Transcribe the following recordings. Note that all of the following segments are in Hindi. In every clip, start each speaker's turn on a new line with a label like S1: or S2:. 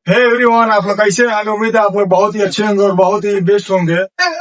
S1: हे एवरीवन, आप लोग कैसे हैं? उम्मीद है आप लोग बहुत ही अच्छे होंगे और बहुत ही बेस्ट होंगे।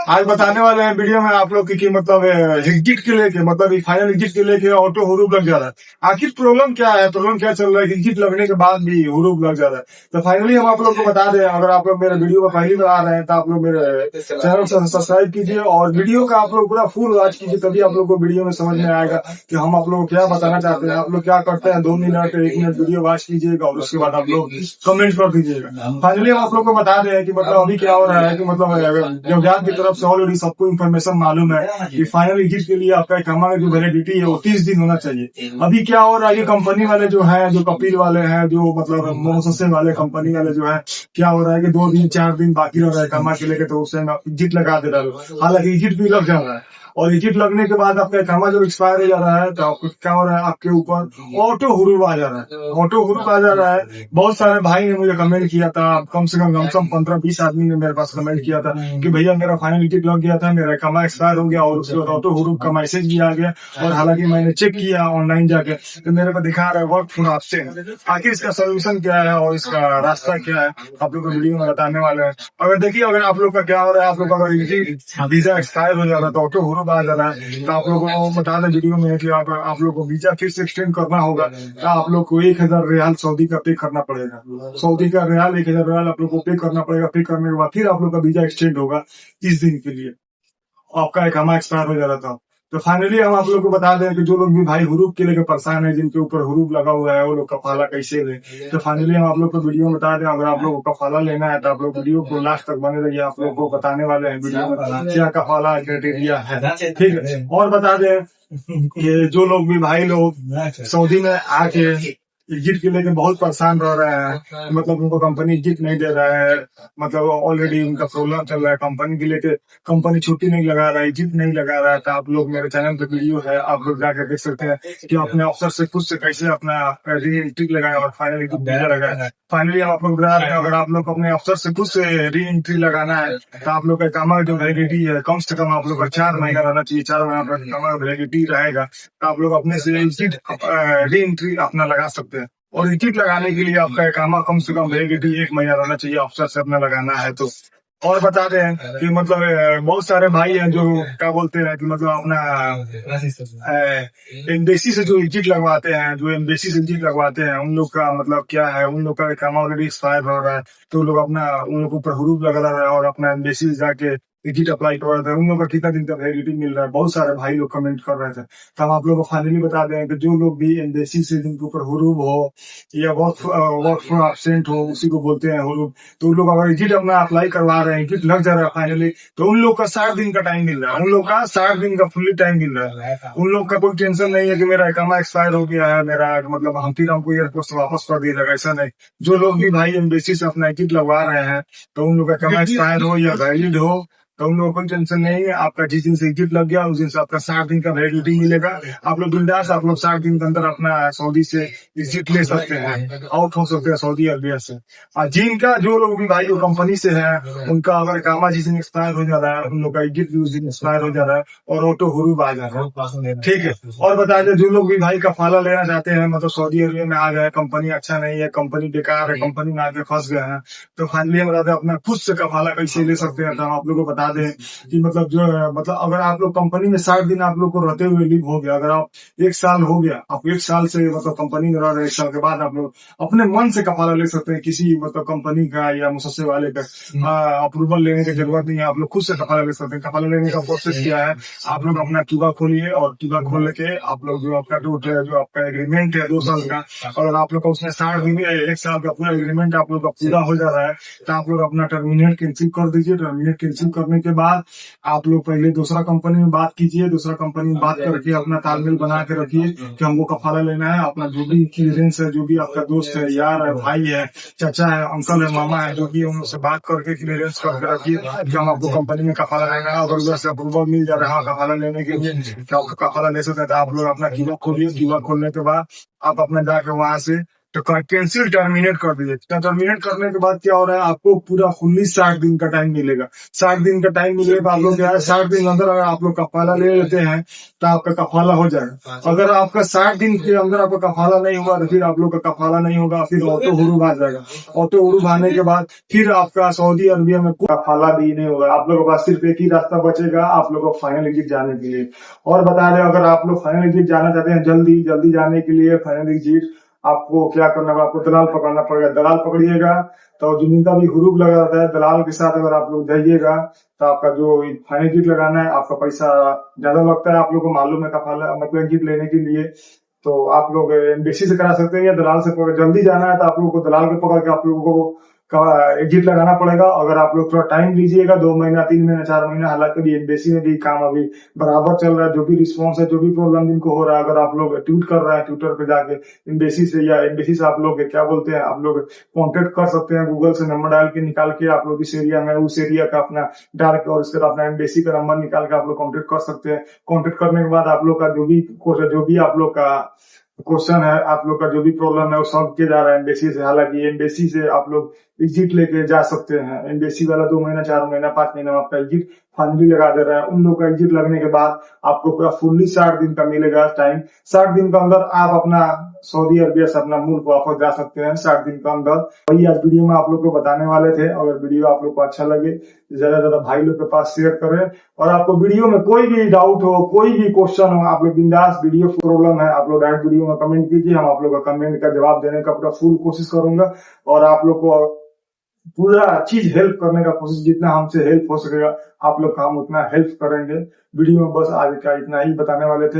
S1: आज बताने वाले हैं वीडियो में आप लोग की मतलब एग्जिट के लेके मतलब फाइनल एग्जिट के लेके ऑटो हुरूप लग जा रहा है। आखिर प्रॉब्लम क्या है, प्रॉब्लम क्या चल रहा है? एग्जिट लगने के बाद भी हुरूप लग जा रहा है। तो फाइनली हम आप लोग को बता दें, अगर आप लोग मेरे वीडियो को पहली बार आ रहे हैं तो आप लोग मेरे चैनल को सब्सक्राइब कीजिए और वीडियो का आप लोग पूरा फुल वॉच कीजिए, तभी आप लोग को वीडियो में समझ में आएगा कि हम आप लोग को क्या बताना चाहते हैं। आप लोग क्या करते हैं, 2 मिनट 1 मिनट वीडियो वॉच कीजिएगा और उसके बाद आप लोग कमेंट कर दीजिएगा। फाइनली हम आप लोग को बता दें कि मतलब अभी क्या हो रहा है कि मतलब जमजात की तरफ से ऑलरेडी सबको इन्फॉर्मेशन मालूम है कि फाइनल एग्जिट के लिए आपका इकामा की जो वैलिडिटी है वो 30 दिन होना चाहिए। अभी क्या हो रहा है, ये कंपनी वाले जो है, जो कपिल वाले हैं, जो मतलब मोससे वाले कंपनी वाले जो है, क्या हो रहा है कि 2 दिन 4 दिन बाकी रह रहा है इकामा के लेके, तो उससे एग्जिट लगा दे रहा है। हालांकि एग्जिट भी लग जा रहा है और एग्जिट लगने के बाद आपका इकामा जब एक्सपायर हो जा रहा है तो आपको क्या हो रहा है, आपके ऊपर ऑटो हुरूप आ जा रहा है। ऑटो हुरूप आ जा रहा है। बहुत सारे भाई ने मुझे कमेंट किया था, कम से कम 15-20 आदमी ने मेरे पास कमेंट किया था कि भैया मेरा फाइनल एग्जिट लग गया था, मेरा इकामा एक्सपायर हो गया और उसके बाद ऑटो हुरूप का मैसेज भी आ गया। और हालांकि मैंने चेक किया ऑनलाइन जाके तो मेरे को दिखा रहा है वर्क फॉर एब्सेंट। आखिर इसका सोल्यूशन क्या है और इसका रास्ता क्या है, आप लोग को वीडियो में बताने वाले हैं। अगर देखिए, अगर आप लोग का क्या हो रहा है, आप लोग का अगर वीजा एक्सपायर हो जा रहा है तो ऑटो हुरूप आ जा रहा है, तो आप लोगों को बता दें वीडियो में कि आप लोग को वीजा फिर से एक्सटेंड करना होगा तो आप लोग को 1000 रियाल सऊदी का पे करना पड़ेगा। सऊदी का रियाल 1000 रियाल आप लोग को पे करना पड़ेगा। पे करने के बाद फिर आप लोग का वीजा एक्सटेंड होगा 30 दिन के लिए। आपका इकामा एक्सपायर हो जा रहा था। तो फाइनली हम आप लोग को बता दें कि जो लोग भी भाई हुरूप के लेकर परेशान है, जिनके ऊपर हुरूप लगा हुआ है, वो लोग कफाला कैसे ले, तो फाइनली हम आप लोग को वीडियो में बता दें। अगर आप लोग को कफाला लेना है तो आप लोग वीडियो को लास्ट तक बने रहिए, आप लोग को बताने वाले हैं वीडियो में क्या कफाला क्राइटेरिया है, ठीक है। और बता दें कि जो लोग भी भाई लोग सऊदी में आके एग्जिट के लेके बहुत परेशान रह रहे हैं, मतलब उनको कंपनी एग्जिट नहीं दे रहा है, मतलब ऑलरेडी उनका प्रॉब्लम चल रहा है, कंपनी के लेके कंपनी छुट्टी नहीं लगा रहा है, एग्जिट नहीं लगा रहा है, तो आप लोग मेरे चैनल पे वीडियो है, आप लोग जाकर देख सकते हैं कि अपने अफसर से खुद से कैसे अपना री एंट्री लगाए और फाइनल एग्जिट लगाए। फाइनली आप लोग बता रहे हैं, अगर आप लोग अपने अफसर से खुद से री एंट्री लगाना है तो आप लोग का इकामा जो वैलिडिटी है कम से कम आप लोग का 4 महीना रहना चाहिए। 4 महीना का इकामा वैलिडिटी रहेगा तो आप लोग अपने से एग्जिट री एंट्री अपना लगा सकते हैं। और एग्जिट लगाने के लिए आपका इकामा कम से कम वैलिडिटी 1 महीना रहना चाहिए, अफसर से अपना लगाना है तो। और बता दें कि मतलब बहुत सारे भाई हैं जो क्या बोलते हैं कि मतलब अपना एम्बेसी से जो एग्जिट लगवाते हैं, जो एम्बेसी से एग्जिट लगवाते हैं, उन लोग का मतलब क्या है, उन लोग का काम ऑलरेडी एक्सपायर हो रहा है तो लोग अपना उन लोग ऊपर हुरूप लगा रहा है और अपना एम्बेसी से जाके एग्जिट अप्लाई कर रहे थे। उन लोग का कितना दिन तक वैलिडिटी मिल रहा है, बहुत सारे भाई लोग कमेंट कर रहे थे। तो हम आप लोग को फाइनली बता दें कि जो लोग भी एम्बेसी से जिनके ऊपर हुरूप हो या वर्क फ्रॉम एब्सेंट हो, उसी को बोलते हैं हुरूप, तो उन लोग अगर एग्जिट अपना अप्लाई करवा रहे हैं, एग्जिट लग जा रहा है फाइनली, तो उन लोग का 60 दिन का टाइम मिल रहा है। उन लोग का 60 दिन का फुल्ली टाइम मिल रहा है। उन लोग का कोई टेंशन नहीं है कि मेरा इकामा एक्सपायर हो गया है, मेरा मतलब हम फिर हमको एयरपोर्ट से वापस कर दिया जाएगा, ऐसा नहीं। जो लोग भी भाई एम्बेसी से अपना एग्जिट लगवा रहे हैं तो उन लोग का इकामा एक्सपायर हो या वैलिड हो तो उन लोगों को कोई टेंशन नहीं है। आपका जिस दिन से एग्जिट लग गया उस दिन से आपका 60 दिन का वैलिडिटी मिलेगा। आप लोग बिंदास, आप लोग 60 दिन के अंदर अपना सऊदी से एग्जिट ले सकते हैं, आउट हो सकते हैं सऊदी अरबिया से। और जिनका जो लोग भी भाई कंपनी से है, उनका अगर इकामा जिस दिन एक्सपायर हो जा रहा है, उन लोग का एग्जिट भी उस दिन एक्सपायर हो जा रहा है और ऑटो हुरूप आ जा रहा है, ठीक है। और बता दें, जो लोग भी भाई कफाला लेना चाहते हैं, मतलब सऊदी अरबिया में आ गए, कंपनी अच्छा नहीं है, कंपनी बेकार है, कंपनी में आके फंस गए हैं, तो फाइनली हम बताते हैं अपना खुद से कफाला कैसे ले सकते हैं। तो हम आप लोग को बता दें कि मतलब जो है, मतलब अगर आप लोग कंपनी में 60 दिन आप लोग को रहते हुए लीव हो गया, अगर आप 1 साल हो गया, आप 1 साल से मतलब कंपनी में रह रहे, 1 साल के बाद आप लोग अपने मन से कफाला ले सकते हैं, किसी मतलब कंपनी का या मुसस्से वाले का अप्रूवल लेने की जरूरत नहीं है, आप लोग खुद से कफाला ले सकते हैं। कफाला लेने का प्रोसेस क्या है, आप लोग अपना ट्यूबा खोलिए और ट्यूबा खोल के आप लोग जो आपका जो आपका एग्रीमेंट है 2 साल का, और आप लोग का उसमें 60 दिन 1 साल का पूरा एग्रीमेंट आप लोग का पूरा हो जा रहा है, तो आप लोग अपना टर्मिनेट कैंसिल कर दीजिए। टर्मिनेट कैंसिल करने के बाद आप लोग पहले दूसरा कंपनी में बात कीजिए, दूसरा कंपनी में बात करके अपना तालमेल बना के रखिए कि हमको कफाला लेना है। अपना जो भी क्लियरेंस है, जो भी आपका दोस्त है, यार है, भाई है, चाचा है, अंकल है, मामा है, जो भी उनसे बात करके क्लियरेंस करके रखिए कि हम आपको कंपनी में कफाला लेना है। अगर उधर से अप्रूवल मिल जा रहा है कफाला लेने के लिए कि आपको कफाला ले सकते हैं, तो आप लोग अपना कीवा खोलिए। कीवा खोलने के बाद आप अपना जाके वहां से तो कैंसिल टर्मिनेट कर दीजिए। टर्मिनेट करने के बाद क्या हो रहा है, आपको पूरा फुल्ली 60 दिन का टाइम मिलेगा। 60 दिन का टाइम मिलेगा, आप लोग क्या है 60 दिन के अंदर अगर आप लोग कफाला ले लेते हैं तो आपका कफाला हो जाएगा। अगर आपका 60 दिन के अंदर आपका कफाला नहीं हुआ तो फिर आप लोग का कफाला नहीं होगा, फिर ऑटो हुरूब आ जाएगा। ऑटो हुरूब आने के बाद फिर आपका सऊदी अरबिया में कोई कफाला भी नहीं होगा। आप लोगों के पास सिर्फ एक ही रास्ता बचेगा आप लोगों को फाइनल एग्जिट जाने के लिए। और बता दें, अगर आप लोग फाइनल एग्जिट जाना चाहते हैं जल्दी जल्दी जाने के लिए फाइनल एग्जिट, आपको क्या करना होगा, आपको दलाल पकड़ना पड़ेगा। दलाल पकड़िएगा तो जिनका भी हुरूब लगा रहता है दलाल के साथ अगर आप लोग जाइएगा तो आपका जो फाइनल एग्जिट लगाना है आपका पैसा ज्यादा लगता है। आप लोग को मालूम है कफाला मतलब एग्जिट लेने के लिए तो आप लोग एम्बेसी से करा सकते हैं या दलाल से पकड़। जल्दी जाना है तो आप लोगों को दलाल के पकड़ के आप लोगों को एग्जिट लगाना पड़ेगा। अगर आप लोग थोड़ा टाइम लीजिएगा 2 महीना 3 महीना 4 महीना, हालांकि भी एम्बेसी में भी काम अभी बराबर चल रहा है। जो भी रिस्पॉन्स है, जो भी प्रॉब्लम जिनको हो रहा है, अगर आप लोग ट्वीट कर रहे हैं ट्विटर पे जाके एम्बेसी से या एम्बेसी से आप लोग क्या बोलते हैं आप लोग कॉन्टेक्ट कर सकते हैं। गूगल से नंबर डाल के निकाल के आप लोग इस एरिया में उस एरिया का अपना डाल के और इसके बाद अपना एम्बेसी का नंबर निकाल के आप लोग कॉन्टेक्ट कर सकते हैं। कॉन्टेक्ट करने के बाद आप लोग का जो भी आप लोग का क्वेश्चन है, आप लोग का जो भी प्रॉब्लम है वो सॉल्व किया जा रहा है एम्बेसी से। हालांकि एम्बेसी से आप लोग एग्जिट लेके जा सकते हैं। एम्बेसी वाला 2 महीना 4 महीना 5 महीना में आपका एग्जिट फाइनली लगा दे रहा है। उन लोग का एग्जिट लगने के बाद आपको पूरा फुल्ली 60 दिन का मिलेगा टाइम। 60 दिन के अंदर आप अपना सऊदी अरबिया से अपना मुल्क वापस जा सकते हैं 60 दिन के अंदर। वही आज वीडियो में आप लोग को बताने वाले थे। अगर वीडियो आप लोग को अच्छा लगे ज्यादा ज्यादा भाई लोग के पास शेयर करें। और आपको वीडियो में कोई भी डाउट हो, कोई भी क्वेश्चन हो, आप लोग बिंदास वीडियो प्रॉब्लम है आप लोग डायरेक्ट वीडियो में कमेंट कीजिए। हम आप लोग का कमेंट का जवाब देने का पूरा फुल कोशिश करूंगा और आप लोग को पूरा चीज हेल्प करने का कोशिश, जितना हमसे हेल्प हो सकेगा आप लोग का हम उतना हेल्प करेंगे। वीडियो में बस आज का इतना ही बताने वाले थे।